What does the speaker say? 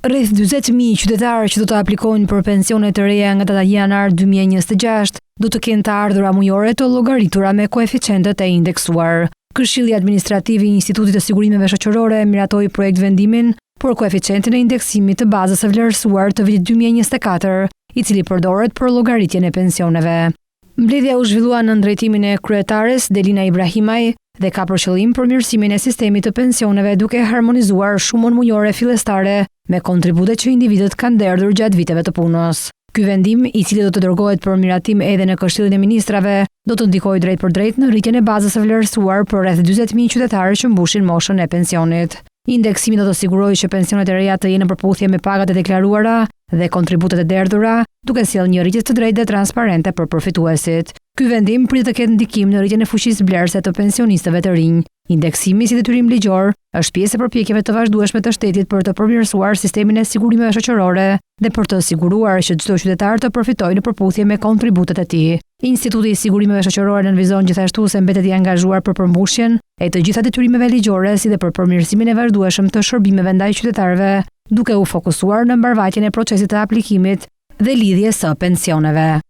Rreth 40.000 qytetarë që do të aplikojnë për pensione të reja nga data janar 2026 do të kenë të ardhura mujore të llogaritura me koeficientet e indeksuar. Këshilli Administrativ i Institutit të Sigurimeve Shoqërore miratoi projekt vendimin për koeficientin e indeksimit të bazës së vlerësuar të vitit 2024, i cili përdoret për llogaritjen e pensioneve. Mbledhja u zhvillua në drejtimin e kryetares Delina Ibrahimaj dhe ka për qëllim përmirësimin e sistemit të pensioneve duke harmonizuar shumën mujore fillestare me kontributet që individët kanë derdhur gjatë viteve të punës. Ky vendim, i cili do të dërgohet për miratim edhe në Këshillin e Ministrave, do të ndikojë drejt për drejt në rritjen e bazës së vlerësuar për rreth 40.000 qytetarë që mbushin moshën e pensionit. Indeksimi do të sigurojë që pensionet e reja të jenë në përputhje me pagat e deklaruara dhe kontributet e derdhura, duke sjellë një rritje të drejtë dhe transparente për përfituesit. Ky vendim pritet të ketë ndikim në rritjen e fuqisë blerëse të pensionistëve të rinj. Indeksimi si detyrim ligjor është pjesë e përpjekjeve të vazhdueshme të shtetit për të përmirësuar sistemin e sigurimeve shoqërore dhe për të siguruar që çdo qytetar të përfitojë në përputhje me kontributet e tij. Instituti i Sigurimeve Shoqërore nënvizon gjithashtu se mbetet i angazhuar për përmbushjen e të gjitha detyrimeve ligjore si dhe për përmirësimin e vazhdueshëm të shërbimeve ndaj qytetarëve, duke u fokusuar në mbarvajtjen e procesit të aplikimit dhe lidhjes së pensioneve.